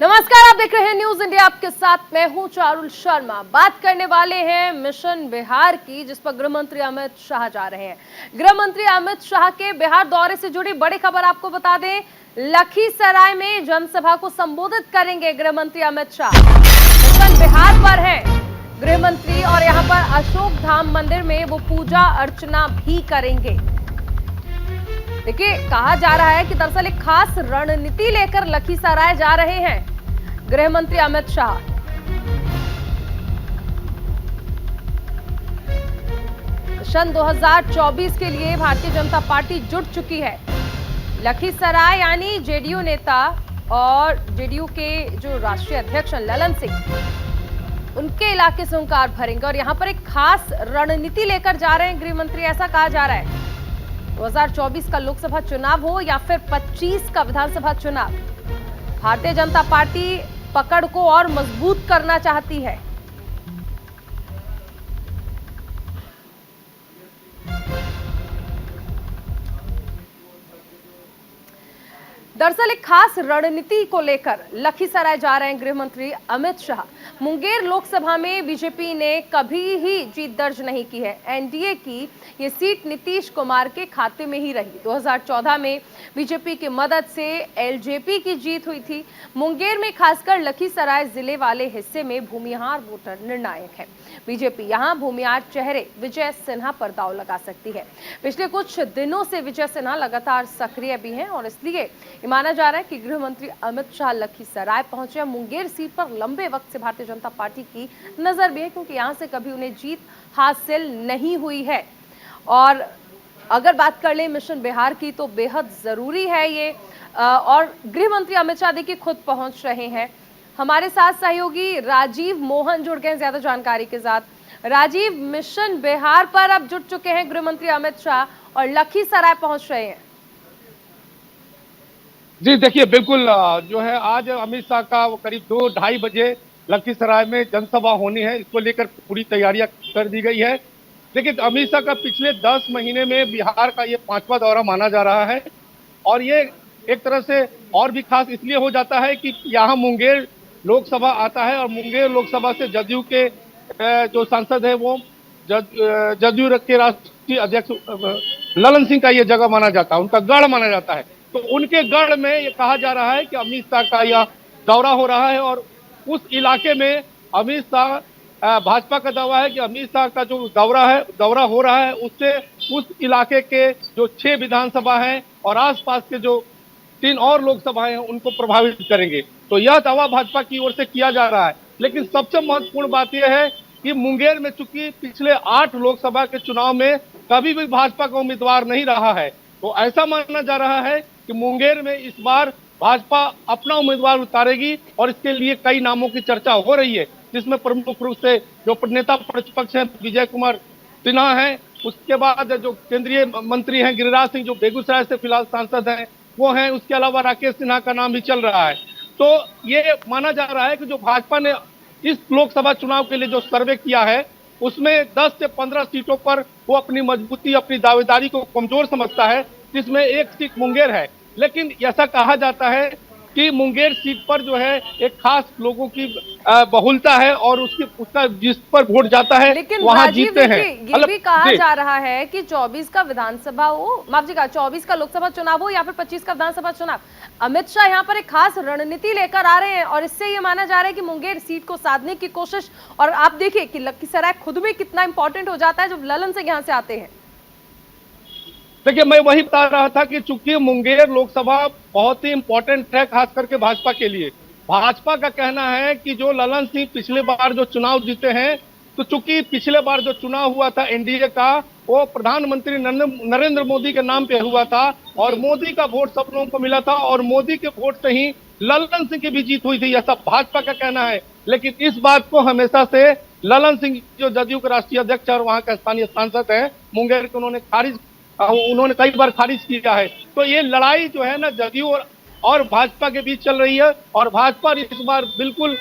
नमस्कार, आप देख रहे हैं न्यूज इंडिया। आपके साथ मैं हूं चारुल शर्मा। बात करने वाले हैं मिशन बिहार की, जिस पर गृह मंत्री अमित शाह जा रहे हैं। गृह मंत्री अमित शाह के बिहार दौरे से जुड़ी बड़ी खबर आपको बता दें। लखीसराय में जनसभा को संबोधित करेंगे गृह मंत्री अमित शाह। मिशन बिहार पर है गृह मंत्री और यहां पर अशोक धाम मंदिर में वो पूजा अर्चना भी करेंगे। देखिए, कहा जा रहा है कि दरअसल एक खास रणनीति लेकर लखीसराय जा रहे हैं गृह मंत्री अमित शाह। सन 2024 के लिए भारतीय जनता पार्टी जुट चुकी है। लखीसराय यानी जेडीयू नेता और जेडीयू के जो राष्ट्रीय अध्यक्ष ललन सिंह, उनके इलाके से हुंकार भरेंगे और यहां पर एक खास रणनीति लेकर जा रहे हैं गृह मंत्री। ऐसा कहा जा रहा है 2024 का लोकसभा चुनाव हो या फिर 25 का विधानसभा चुनाव, भारतीय जनता पार्टी पकड़ को और मजबूत करना चाहती है। दरअसल एक खास रणनीति को लेकर लखीसराय जा रहे हैं गृह मंत्री अमित शाह। मुंगेर लोकसभा में बीजेपी ने कभी ही जीत दर्ज नहीं की है। एनडीए की ये सीट नीतीश कुमार के खाते में ही रही। 2014 में बीजेपी की मदद से एलजेपी की जीत हुई थी। मुंगेर में खासकर लखीसराय जिले वाले हिस्से में भूमिहार वोटर निर्णायक है। बीजेपी यहां भूमिहार चेहरे विजय सिन्हा पर दांव लगा सकती है। पिछले कुछ दिनों से विजय सिन्हा लगातार सक्रिय भी हैं और इसलिए माना जा रहा है कि गृह मंत्री अमित शाह लखीसराय पहुंचे। मुंगेर सीट पर लंबे वक्त से भारतीय जनता पार्टी की नजर भी है, क्योंकि यहां से कभी उन्हें जीत हासिल नहीं हुई है। और अगर बात कर ले मिशन बिहार की, तो बेहद जरूरी है ये। और गृह मंत्री अमित शाह देखिए खुद पहुंच रहे हैं। हमारे साथ सहयोगी राजीव मोहन जुड़ गए ज्यादा जानकारी के साथ। राजीव, मिशन बिहार पर अब जुट चुके हैं गृह मंत्री अमित शाह और लखीसराय पहुंच रहे हैं। जी देखिए, बिल्कुल जो है आज अमित शाह का वो करीब 2-2:30 बजे लखीसराय में जनसभा होनी है। इसको लेकर पूरी तैयारियां कर दी गई है। देखिए, अमित शाह का पिछले 10 महीने में बिहार का ये 5वां दौरा माना जा रहा है और ये एक तरह से और भी खास इसलिए हो जाता है कि यहाँ मुंगेर लोकसभा आता है और मुंगेर लोकसभा से जदयू के जो सांसद है वो जदयू के राष्ट्रीय अध्यक्ष ललन सिंह का ये जगह माना जाता है, उनका गढ़ माना जाता है। तो उनके गढ़ में ये कहा जा रहा है कि अमित शाह का यह दौरा हो रहा है और उस इलाके में अमित शाह भाजपा का दावा है कि अमित शाह का जो दौरा हो रहा है उससे उस इलाके के जो 6 विधानसभा हैं और आसपास के जो 3 और लोकसभाएं हैं उनको प्रभावित करेंगे। तो यह दावा भाजपा की ओर से किया जा रहा है। लेकिन सबसे महत्वपूर्ण बात यह है कि मुंगेर में चूंकि पिछले 8 लोकसभा के चुनाव में कभी भी भाजपा का उम्मीदवार नहीं रहा है, तो ऐसा माना जा रहा है कि मुंगेर में इस बार भाजपा अपना उम्मीदवार उतारेगी और इसके लिए कई नामों की चर्चा हो रही है, जिसमें प्रमुख रूप से जो नेता प्रतिपक्ष हैं विजय कुमार सिन्हा हैं, उसके बाद जो केंद्रीय मंत्री हैं गिरिराज सिंह जो बेगूसराय से फिलहाल सांसद हैं वो हैं, उसके अलावा राकेश सिन्हा का नाम भी चल रहा है। तो ये माना जा रहा है कि जो भाजपा ने इस लोकसभा चुनाव के लिए जो सर्वे किया है उसमें 10 से 15 सीटों पर वो अपनी मजबूती, अपनी दावेदारी को कमजोर समझता है, जिसमें एक सीट मुंगेर है। लेकिन ऐसा कहा जाता है कि मुंगेर सीट पर जो है एक खास लोगों की बहुलता है और उसका जिस पर वोट जाता है वहां जीतते हैं। ये भी कहा जा रहा है कि 24 का विधानसभा हो, माफ जी, 24 का लोकसभा चुनाव हो या फिर 25 का विधानसभा चुनाव, अमित शाह यहाँ पर एक खास रणनीति लेकर आ रहे हैं और इससे ये माना जा रहा है कि मुंगेर सीट को साधने की कोशिश। और आप देखिए कि लखीसराय खुद में कितना इंपॉर्टेंट हो जाता है जब ललन सिंह यहाँ से आते हैं। देखिए, मैं वही बता रहा था कि चूंकि मुंगेर लोकसभा बहुत ही इंपॉर्टेंट है खास करके भाजपा के लिए। भाजपा का कहना है कि जो ललन सिंह पिछले बार जो चुनाव जीते हैं, तो चूंकि पिछले बार जो चुनाव हुआ था एनडीए का वो प्रधानमंत्री नरेंद्र मोदी के नाम पे हुआ था और मोदी का वोट सब लोगों को मिला था और मोदी के वोट से ही ललन सिंह की भी जीत हुई थी, ऐसा भाजपा का कहना है। लेकिन इस बात को हमेशा से ललन सिंह जो जदयू के राष्ट्रीय अध्यक्ष और वहां का स्थानीय सांसद है मुंगेर के, उन्होंने कई बार खारिज किया है। तो ये लड़ाई जो है ना जदयू और भाजपा के बीच चल रही है और भाजपा इस बार बिल्कुल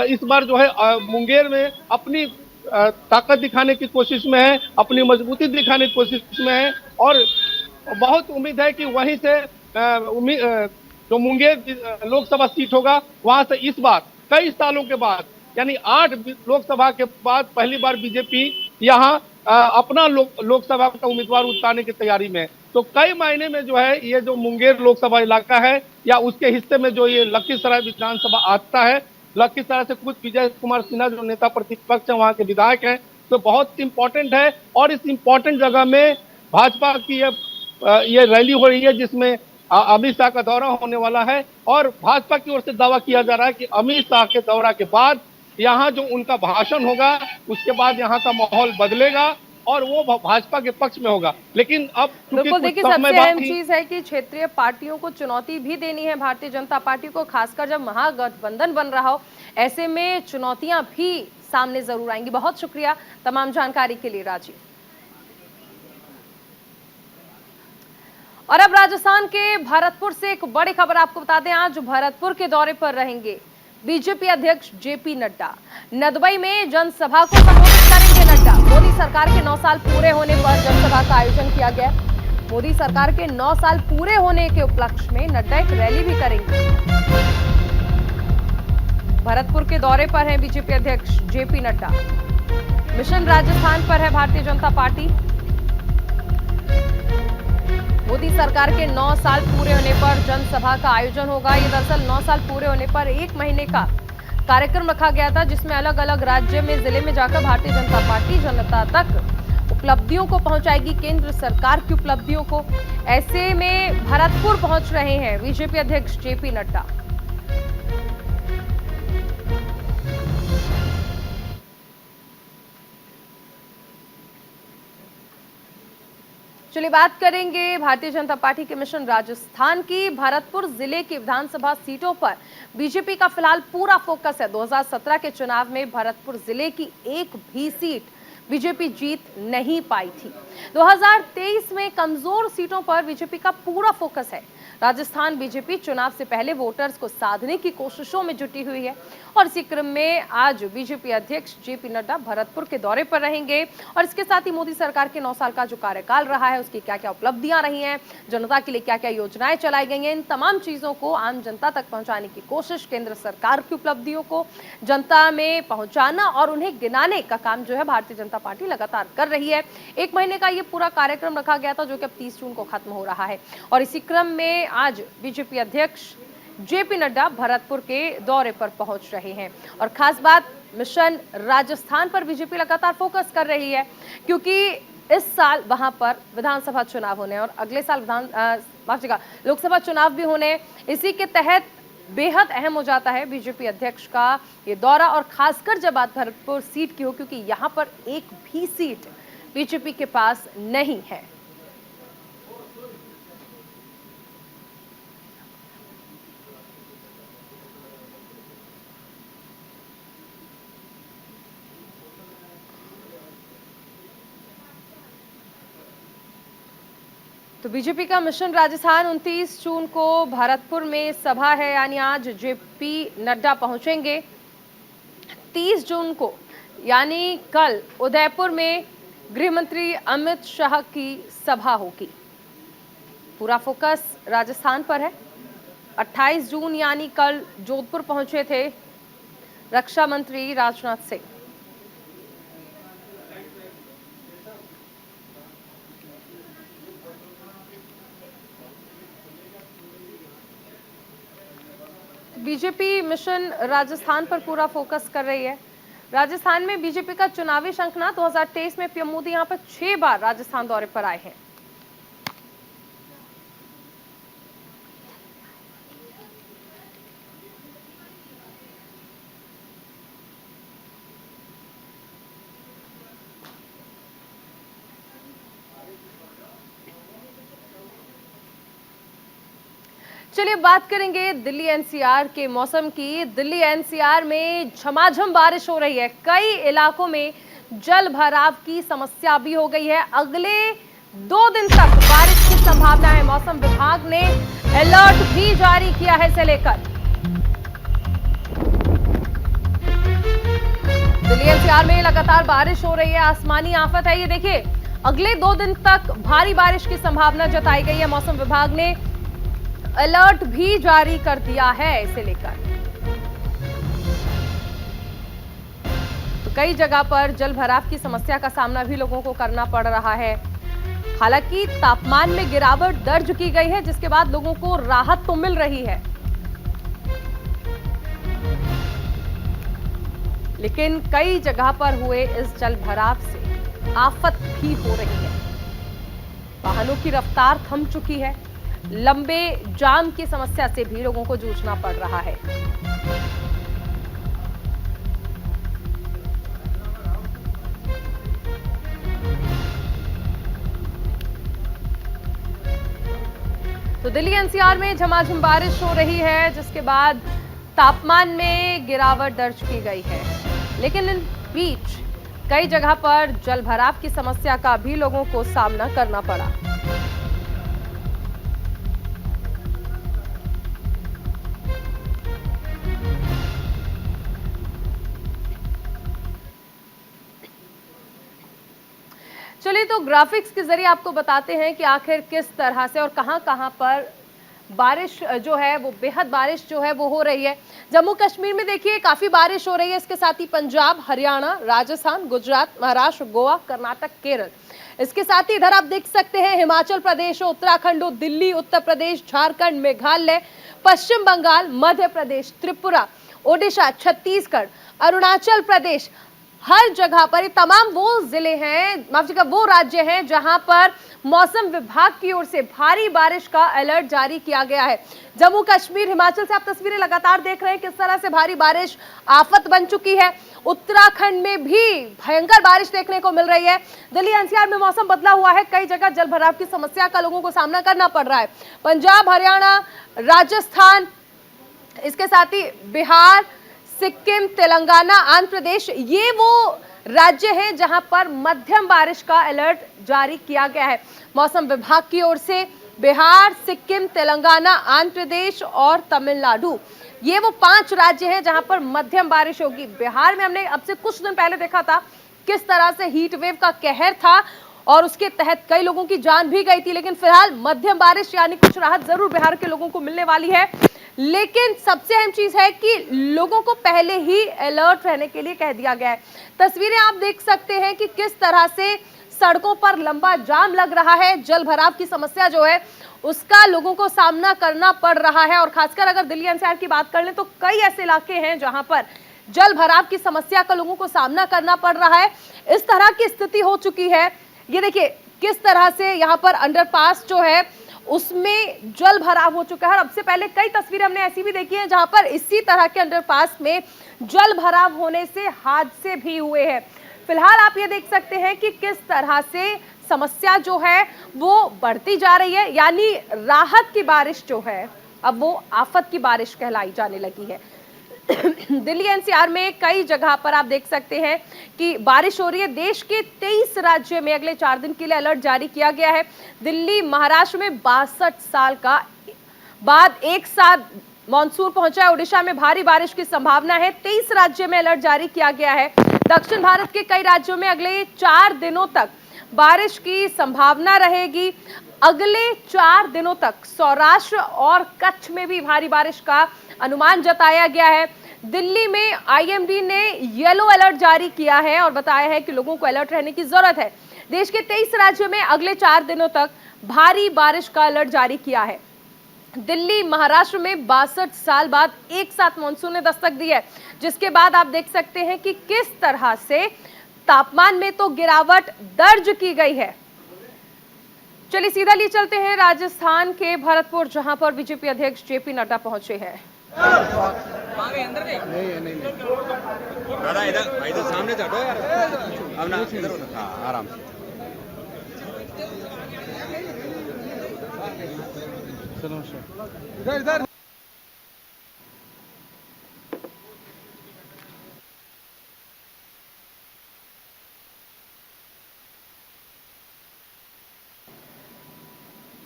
इस बार जो है मुंगेर में अपनी ताकत दिखाने की कोशिश में है, अपनी मजबूती दिखाने की कोशिश में है और बहुत उम्मीद है कि वहीं से जो मुंगेर लोकसभा सीट होगा, वहां से इस बार कई सालों के बाद, यानी 8 लोकसभा के बाद पहली बार बीजेपी यहाँ अपना लोकसभा का उम्मीदवार उतारने की तैयारी में है। तो कई मायने में जो है ये जो मुंगेर लोकसभा इलाका है या उसके हिस्से में जो ये लखीसराय विधानसभा आता है, लखीसराय से खुद विजय कुमार सिन्हा जो नेता प्रतिपक्ष है वहां के विधायक हैं, तो बहुत इंपॉर्टेंट है। और इस इंपॉर्टेंट जगह में भाजपा की ये रैली हो रही है जिसमें अमित शाह का दौरा होने वाला है। और भाजपा की ओर से दावा किया जा रहा है कि अमित शाह के दौरा के बाद यहाँ जो उनका भाषण होगा उसके बाद यहाँ का माहौल बदलेगा और वो भाजपा के पक्ष में होगा। लेकिन अब बिल्कुल, देखिए सबसे अहम चीज है कि क्षेत्रीय पार्टियों को चुनौती भी देनी है भारतीय जनता पार्टी को, खासकर जब महागठबंधन बन रहा हो, ऐसे में चुनौतियां भी सामने जरूर आएंगी। बहुत शुक्रिया तमाम जानकारी के लिए राजीव। और अब राजस्थान के भरतपुर से एक बड़ी खबर आपको बता दें, आज भरतपुर के दौरे पर रहेंगे बीजेपी अध्यक्ष जेपी नड्डा। नदबई में जनसभा को संबोधित करेंगे नड्डा। मोदी सरकार के 9 साल पूरे होने पर जनसभा का आयोजन किया गया। मोदी सरकार के 9 साल पूरे होने के उपलक्ष्य में नड्डा एक रैली भी करेंगे। भरतपुर के दौरे पर है बीजेपी अध्यक्ष जेपी नड्डा। मिशन राजस्थान पर है भारतीय जनता पार्टी। मोदी सरकार के 9 साल पूरे होने पर जनसभा का आयोजन होगा। ये दरअसल 9 साल पूरे होने पर 1 महीने का कार्यक्रम रखा गया था, जिसमें अलग अलग राज्य में जिले में जाकर भारतीय जनता पार्टी जनता तक उपलब्धियों को पहुंचाएगी, केंद्र सरकार की उपलब्धियों को। ऐसे में भरतपुर पहुंच रहे हैं बीजेपी अध्यक्ष जेपी नड्डा। चलिए बात करेंगे भारतीय जनता पार्टी के मिशन राजस्थान की। भरतपुर जिले की विधानसभा सीटों पर बीजेपी का फिलहाल पूरा फोकस है। 2017 के चुनाव में भरतपुर जिले की एक भी सीट बीजेपी जीत नहीं पाई थी। 2023 में कमजोर सीटों पर बीजेपी का पूरा फोकस है। राजस्थान बीजेपी चुनाव से पहले वोटर्स को साधने की कोशिशों में जुटी हुई है और इसी क्रम में आज बीजेपी अध्यक्ष जेपी नड्डा भरतपुर के दौरे पर रहेंगे। और इसके साथ ही मोदी सरकार के 9 साल का जो कार्यकाल रहा है, उसकी क्या क्या उपलब्धियां रही हैं, जनता के लिए क्या क्या योजनाएं चलाई गई हैं, इन तमाम चीजों को आम जनता तक पहुंचाने की कोशिश, केंद्र सरकार की उपलब्धियों को जनता में पहुंचाना और उन्हें गिनाने का काम जो है भारतीय जनता पार्टी लगातार कर रही है। 1 महीने का ये पूरा कार्यक्रम रखा गया था, जो कि अब 30 जून को खत्म हो रहा है। और इसी क्रम में आज बीजेपी अध्यक्ष जेपी नड्डा भरतपुर के दौरे पर पहुंच रहे हैं। और खास बात, मिशन राजस्थान पर बीजेपी लगातार फोकस कर रही है, क्योंकि इस साल वहां पर विधानसभा चुनाव होने और अगले साल लोकसभा चुनाव भी होने। इसी के तहत बेहद अहम हो जाता है बीजेपी अध्यक्ष का ये दौरा, और खासकर जब बात भरतपुर सीट की हो, क्योंकि यहां पर एक भी सीट बीजेपी के पास नहीं है। तो बीजेपी का मिशन राजस्थान 29 जून को भरतपुर में सभा है, यानी आज जेपी नड्डा पहुंचेंगे। 30 जून को यानी कल उदयपुर में गृह मंत्री अमित शाह की सभा होगी। पूरा फोकस राजस्थान पर है। 28 जून यानी कल जोधपुर पहुंचे थे रक्षा मंत्री राजनाथ सिंह। बीजेपी मिशन राजस्थान पर पूरा फोकस कर रही है। राजस्थान में बीजेपी का चुनावी शंखनाद 2023 में पीएम मोदी यहां पर 6 बार राजस्थान दौरे पर आए हैं। चलिए बात करेंगे दिल्ली एनसीआर के मौसम की। दिल्ली एनसीआर में झमाझम बारिश हो रही है। कई इलाकों में जल भराव की समस्या भी हो गई है। अगले 2 दिन तक बारिश की संभावना है। मौसम विभाग ने अलर्ट भी जारी किया है इसे लेकर। दिल्ली एनसीआर में लगातार बारिश हो रही है। आसमानी आफत है ये। देखिए, अगले 2 दिन तक भारी बारिश की संभावना जताई गई है। मौसम विभाग ने अलर्ट भी जारी कर दिया है इसे लेकर। तो कई जगह पर जल भराव की समस्या का सामना भी लोगों को करना पड़ रहा है। हालांकि तापमान में गिरावट दर्ज की गई है, जिसके बाद लोगों को राहत तो मिल रही है, लेकिन कई जगह पर हुए इस जल भराव से आफत भी हो रही है। वाहनों की रफ्तार थम चुकी है, लंबे जाम की समस्या से भी लोगों को जूझना पड़ रहा है। तो दिल्ली एनसीआर में झमाझम बारिश हो रही है, जिसके बाद तापमान में गिरावट दर्ज की गई है, लेकिन इन बीच कई जगह पर जल भराव की समस्या का भी लोगों को सामना करना पड़ा। चलिए तो ग्राफिक्स के जरिए आपको बताते हैं कि आखिर किस तरह से और कहां-कहां पर बारिश जो है वो बेहद बारिश जो है वो हो रही है। जम्मू कश्मीर में देखिए काफी बारिश हो रही है, इसके साथ ही पंजाब, हरियाणा, राजस्थान, गुजरात, महाराष्ट्र, गोवा, कर्नाटक, केरल, इसके साथ ही इधर आप देख सकते हैं हिमाचल प्रदेश, उत्तराखंड, दिल्ली, उत्तर प्रदेश, झारखंड, मेघालय, पश्चिम बंगाल, मध्य प्रदेश, त्रिपुरा, ओडिशा, छत्तीसगढ़, अरुणाचल प्रदेश, हर जगह पर ये तमाम वो जिले हैं, माफ कीजिएगा वो राज्य हैं जहां पर मौसम विभाग की ओर से भारी बारिश का अलर्ट जारी किया गया है। जम्मू कश्मीर, हिमाचल से आप तस्वीरें लगातार देख रहे हैं किस तरह से भारी बारिश आफत बन चुकी है। उत्तराखंड में भी भयंकर बारिश देखने को मिल रही है। दिल्ली एनसीआर में मौसम बदला हुआ है, कई जगह जल भराव की समस्या का लोगों को सामना करना पड़ रहा है। पंजाब, हरियाणा, राजस्थान, इसके साथ ही बिहार, सिक्किम, तेलंगाना, आंध्र प्रदेश, ये वो राज्य हैं जहां पर मध्यम बारिश का अलर्ट जारी किया गया है मौसम विभाग की ओर से। बिहार, सिक्किम, तेलंगाना, आंध्र प्रदेश और तमिलनाडु, ये वो 5 राज्य हैं जहां पर मध्यम बारिश होगी। बिहार में हमने अब से कुछ दिन पहले देखा था किस तरह से हीट वेव का कहर था और उसके तहत कई लोगों की जान भी गई थी, लेकिन फिलहाल मध्यम बारिश यानी कुछ राहत जरूर बिहार के लोगों को मिलने वाली है। लेकिन सबसे अहम चीज है कि लोगों को पहले ही अलर्ट रहने के लिए कह दिया गया है। तस्वीरें आप देख सकते हैं कि किस तरह से सड़कों पर लंबा जाम लग रहा है। जल भराव की समस्या जो है उसका लोगों को सामना करना पड़ रहा है और खासकर अगर दिल्ली एनसीआर की बात कर लें तो कई ऐसे इलाके हैं जहां पर जल भराव की समस्या का लोगों को सामना करना पड़ रहा है। इस तरह की स्थिति हो चुकी है, ये देखिए किस तरह से यहाँ पर अंडरपास जो है उसमें जल भराव हो चुका है। अब से पहले कई तस्वीरें हमने ऐसी भी देखी हैं जहां पर इसी तरह के अंडरपास में जल भराव होने से हादसे भी हुए हैं। फिलहाल आप ये देख सकते हैं कि किस तरह से समस्या जो है वो बढ़ती जा रही है, यानी राहत की बारिश जो है अब वो आफत की बारिश कहलाई जाने लगी है। दिल्ली एनसीआर में कई जगह पर आप देख सकते हैं कि बारिश हो रही है। देश के 23 राज्यों में अगले 4 दिन के लिए अलर्ट जारी किया गया है। दिल्ली, महाराष्ट्र में 62 साल का बाद एक साथ मॉनसून पहुंचा है। ओडिशा में भारी बारिश की संभावना है। 23 राज्यों में अलर्ट जारी किया गया है। दक्षिण भारत के कई राज्यों में अगले 4 दिनों तक बारिश की संभावना रहेगी। अगले 4 दिनों तक सौराष्ट्र और कच्छ में भी भारी बारिश का अनुमान जताया गया है। दिल्ली में आईएमडी ने येलो अलर्ट जारी किया है और बताया है कि लोगों को अलर्ट रहने की जरूरत है। देश के 23 राज्यों में अगले 4 दिनों तक भारी बारिश का अलर्ट जारी किया है। दिल्ली, महाराष्ट्र में 62 साल बाद एक साथ मानसून ने दस्तक दी है, जिसके बाद आप देख सकते हैं कि किस तरह से तापमान में तो गिरावट दर्ज की गई है। चलिए सीधा लिए चलते हैं राजस्थान के भरतपुर, जहां पर बीजेपी अध्यक्ष जेपी नड्डा पहुंचे हैं। दादा इधर इधर सामने चढ़ो यार, अब ना इधर हाँ आराम से चलो इधर इधर।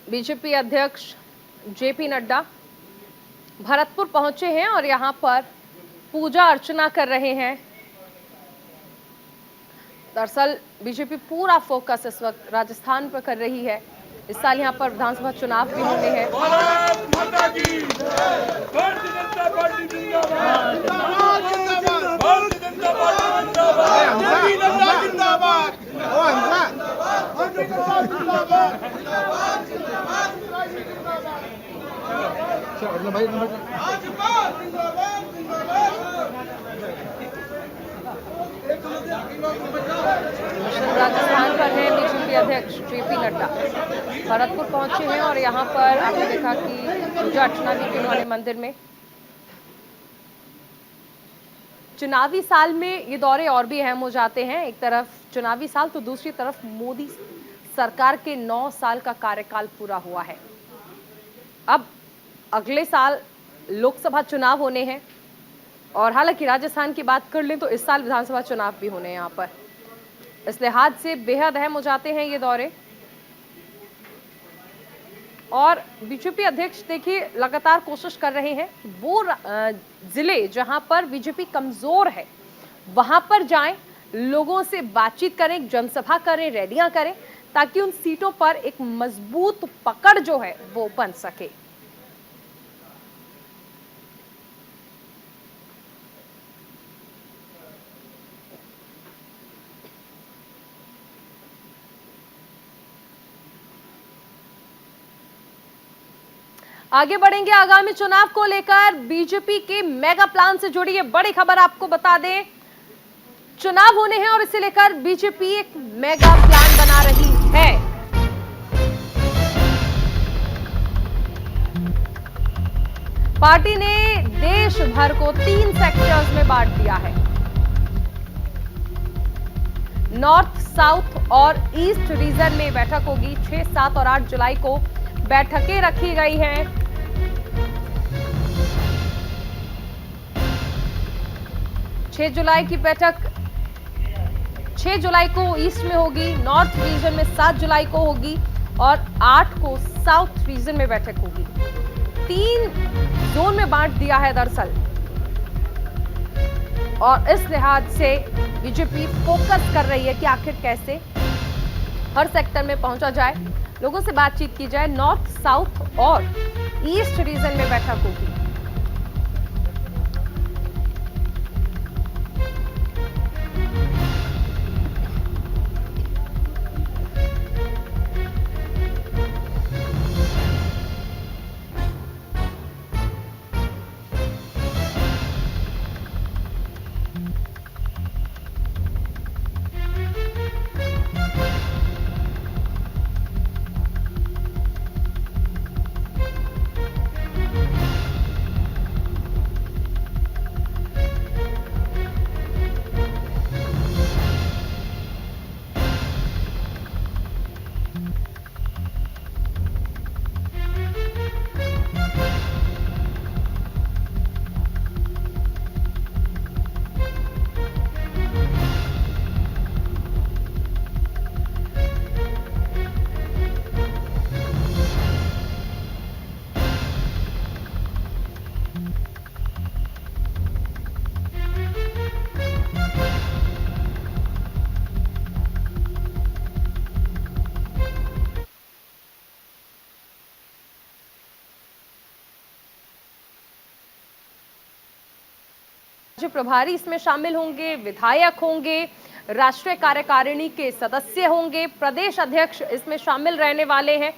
बीजेपी अध्यक्ष जेपी नड्डा भरतपुर पहुंचे हैं और यहां पर पूजा अर्चना कर रहे हैं। दरअसल बीजेपी पूरा फोकस इस वक्त राजस्थान पर कर रही है। इस साल यहाँ पर विधानसभा चुनाव भी होने हैं। भारत माता की भारतीय जनता पार्टी जिंदाबाद, भारतीय जनता पार्टी जिंदाबाद, मोदी नड्डा जिंदाबाद, भारतीय जनता जिंदाबाद, राजस्थान पर है बीजेपी अध्यक्ष जेपी नड्डा भरतपुर पहुंचे हैं और यहाँ पर आपने देखा कि पूजा अर्चना भी की उन्होंने मंदिर में। चुनावी साल में ये दौरे और भी अहम हो जाते हैं। एक तरफ चुनावी साल तो दूसरी तरफ मोदी सरकार के 9 साल का कार्यकाल पूरा हुआ है। अब अगले साल लोकसभा चुनाव होने हैं और हालांकि राजस्थान की बात कर लें तो इस साल विधानसभा चुनाव भी होने हैं यहाँ पर। इस लिहाज से बेहद अहम हो जाते हैं ये दौरे। और बीजेपी अध्यक्ष देखिए लगातार कोशिश कर रहे हैं कि वो जिले जहां पर बीजेपी कमजोर है वहां पर जाएं, लोगों से बातचीत करें, जनसभा करें, रैलियां करें, ताकि उन सीटों पर एक मजबूत पकड़ जो है वो बन सके। आगे बढ़ेंगे आगामी चुनाव को लेकर बीजेपी के मेगा प्लान से जुड़ी ये बड़ी खबर आपको बता दें। चुनाव होने हैं और इसे लेकर बीजेपी एक मेगा प्लान बना रही है। पार्टी ने देश भर को 3 सेक्टर्स में बांट दिया है। नॉर्थ, साउथ और ईस्ट रीजन में बैठक होगी। 6, 7 और 8 जुलाई को बैठकें रखी गई हैं। 6 जुलाई की बैठक 6 जुलाई को ईस्ट में होगी, नॉर्थ रीजन में 7 जुलाई को होगी और 8 को साउथ रीजन में बैठक होगी। 3 जोन में बांट दिया है दरअसल और इस लिहाज से बीजेपी फोकस कर रही है कि आखिर कैसे हर सेक्टर में पहुंचा जाए, लोगों से बातचीत की जाए। नॉर्थ, साउथ और ईस्ट रीजन में बैठक होगी। जो प्रभारी इसमें शामिल होंगे, विधायक होंगे, राष्ट्रीय कार्यकारिणी के सदस्य होंगे, प्रदेश अध्यक्ष इसमें शामिल रहने वाले हैं।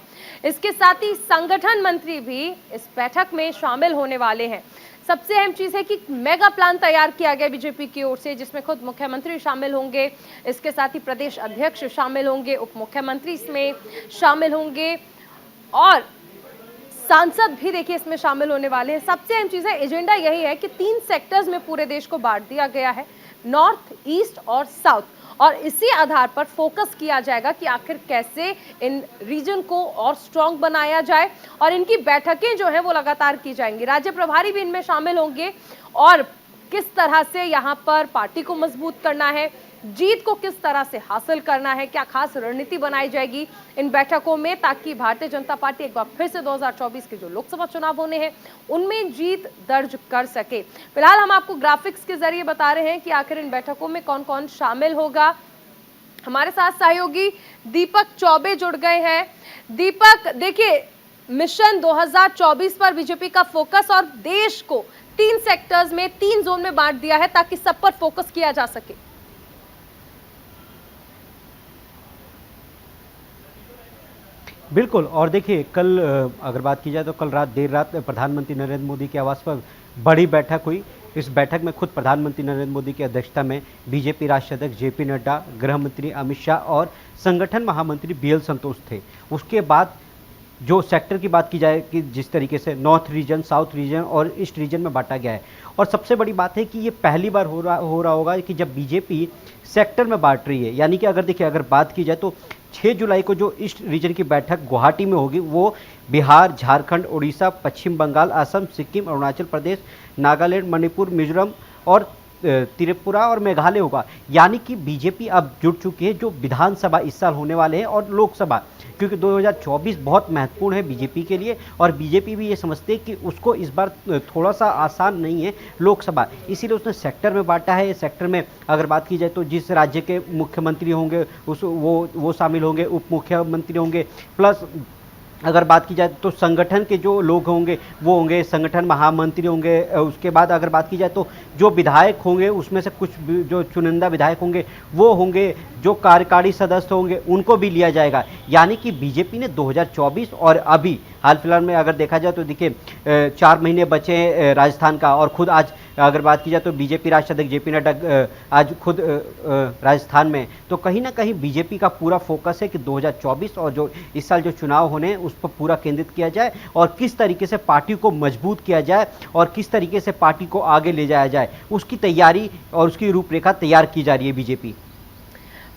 इसके साथ ही संगठन मंत्री भी इस बैठक में शामिल होने वाले हैं। सबसे अहम चीज है कि मेगा प्लान तैयार किया गया बीजेपी की ओर से, जिसमें खुद मुख्यमंत्री शामिल होंगे, इसके साथ ही प्रदेश अध्यक्ष शामिल होंगे, उप मुख्यमंत्री इसमें शामिल होंगे और सांसद भी देखिए इसमें शामिल होने वाले हैं। सबसे अहम चीज है, एजेंडा यही है कि 3 सेक्टर्स में पूरे देश को बांट दिया गया है, नॉर्थ, ईस्ट और साउथ, और इसी आधार पर फोकस किया जाएगा कि आखिर कैसे इन रीजन को और स्ट्रांग बनाया जाए और इनकी बैठकें जो है वो लगातार की जाएंगी। राज्य प्रभारी भी इनमें शामिल होंगे और किस तरह से यहाँ पर पार्टी को मजबूत करना है, जीत को किस तरह से हासिल करना है, क्या खास रणनीति बनाई जाएगी इन बैठकों में, ताकि भारतीय जनता पार्टी एक बार फिर से 2024 के जो लोकसभा चुनाव होने हैं उनमें जीत दर्ज कर सके। फिलहाल हम आपको ग्राफिक्स के जरिए बता रहे हैं कि आखिर इन बैठकों में कौन कौन शामिल होगा हमारे साथ सहयोगी दीपक चौबे जुड़ गए हैं। दीपक, देखिए, मिशन 2024 पर बीजेपी का फोकस और देश को 3 सेक्टर्स में 3 जोन में बांट दिया है ताकि सब पर फोकस किया जा सके। बिल्कुल। और देखिए, कल अगर बात की जाए तो कल देर रात प्रधानमंत्री नरेंद्र मोदी के आवास पर बड़ी बैठक हुई। इस बैठक में खुद प्रधानमंत्री नरेंद्र मोदी की अध्यक्षता में बीजेपी राष्ट्रीय अध्यक्ष जेपी नड्डा, गृह मंत्री अमित शाह और संगठन महामंत्री बीएल संतोष थे। उसके बाद जो सेक्टर की बात की जाए कि जिस तरीके से नॉर्थ रीजन, साउथ रीजन और ईस्ट रीजन में बांटा गया है, और सबसे बड़ी बात है कि ये पहली बार हो रहा होगा कि जब बीजेपी सेक्टर में बांट रही है। यानी कि अगर बात की जाए तो 6 जुलाई को जो ईस्ट रीजन की बैठक गुवाहाटी में होगी, वो बिहार, झारखंड, उड़ीसा, पश्चिम बंगाल, असम, सिक्किम, अरुणाचल प्रदेश, नागालैंड, मणिपुर, मिजोरम और त्रिपुरा और मेघालय होगा। यानी कि बीजेपी अब जुड़ चुकी है जो विधानसभा इस साल होने वाले हैं और लोकसभा, क्योंकि 2024 बहुत महत्वपूर्ण है बीजेपी के लिए, और बीजेपी भी ये समझती है कि उसको इस बार थोड़ा सा आसान नहीं है लोकसभा, इसीलिए उसने सेक्टर में बांटा है। सेक्टर में अगर बात की जाए तो जिस राज्य के मुख्यमंत्री होंगे वो शामिल होंगे, उप मुख्यमंत्री होंगे, प्लस अगर बात की जाए तो संगठन के जो लोग होंगे वो होंगे संगठन महामंत्री होंगे। उसके बाद अगर बात की जाए तो जो विधायक होंगे उसमें से कुछ जो चुनिंदा विधायक होंगे वो होंगे, जो कार्यकारी सदस्य होंगे उनको भी लिया जाएगा। यानी कि बीजेपी ने 2024 और अभी हाल फिलहाल में अगर देखा जाए तो देखिए 4 महीने बचे हैं राजस्थान का, और खुद आज अगर बात की जाए तो बीजेपी राष्ट्रीय अध्यक्ष जेपी नड्डा आज खुद राजस्थान में। तो कहीं ना कहीं बीजेपी का पूरा फोकस है कि 2024 और जो इस साल जो चुनाव होने हैं उस पर पूरा केंद्रित किया जाए और किस तरीके से पार्टी को मजबूत किया जाए और किस तरीके से पार्टी को आगे ले जाया जाए, उसकी तैयारी और उसकी रूपरेखा तैयार की जा रही है बीजेपी।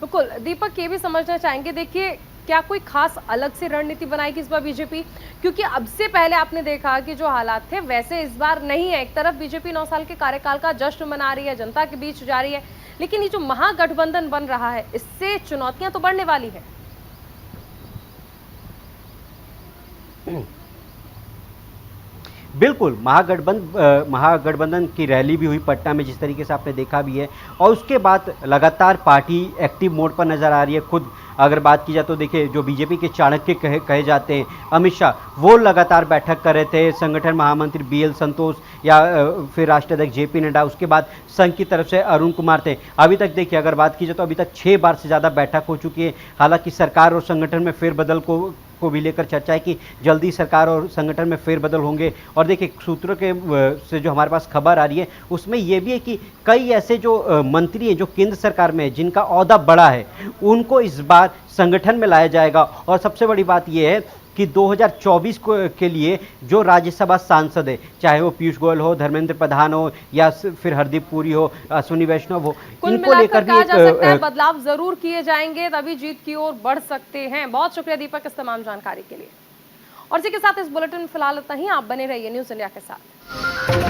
बिल्कुल। दीपक, ये भी समझना चाहेंगे, देखिए, क्या कोई खास अलग से रणनीति बनाएगी इस बार बीजेपी? क्योंकि अब से पहले आपने देखा कि जो हालात थे वैसे इस बार नहीं है। एक तरफ बीजेपी 9 साल के कार्यकाल का जश्न मना रही है, जनता के बीच जा रही है, लेकिन ये जो महागठबंधन बन रहा है इससे चुनौतियां तो बढ़ने वाली है। बिल्कुल। महागठबंधन की रैली भी हुई पटना में, जिस तरीके से आपने देखा भी है, और उसके बाद लगातार पार्टी एक्टिव मोड पर नजर आ रही है। खुद अगर बात की जाए तो देखिए जो बीजेपी के चाणक्य कहे जाते हैं अमित शाह, वो लगातार बैठक कर रहे थे। संगठन महामंत्री बीएल संतोष या फिर राष्ट्रीय अध्यक्ष जेपी नड्डा, उसके बाद संघ की तरफ से अरुण कुमार थे। अभी तक देखिए अगर बात की जाए तो अभी तक 6 बार से ज़्यादा बैठक हो चुकी है। हालांकि सरकार और संगठन में फेरबदल को भी लेकर चर्चा है कि जल्दी सरकार और संगठन में फेरबदल होंगे। और देखिए सूत्रों के से जो हमारे पास खबर आ रही है उसमें यह भी है कि कई ऐसे जो मंत्री हैं जो केंद्र सरकार में जिनका ओहदा बड़ा है उनको इस बार संगठन में लाया जाएगा। और सबसे बड़ी बात यह है कि 2024 के लिए जो राज्यसभा सांसद है, चाहे वो पीयूष गोयल हो, धर्मेंद्र प्रधान हो या फिर हरदीप पुरी हो, अश्विनी वैष्णव हो, इनको लेकर भी कहा जा सकता है बदलाव जरूर किए जाएंगे, तभी जीत की ओर बढ़ सकते हैं। बहुत शुक्रिया दीपक इस तमाम जानकारी के लिए। और इसी के साथ इस बुलेटिन में फिलहाल इतना ही। आप बने रहिए न्यूज़ इंडिया के साथ।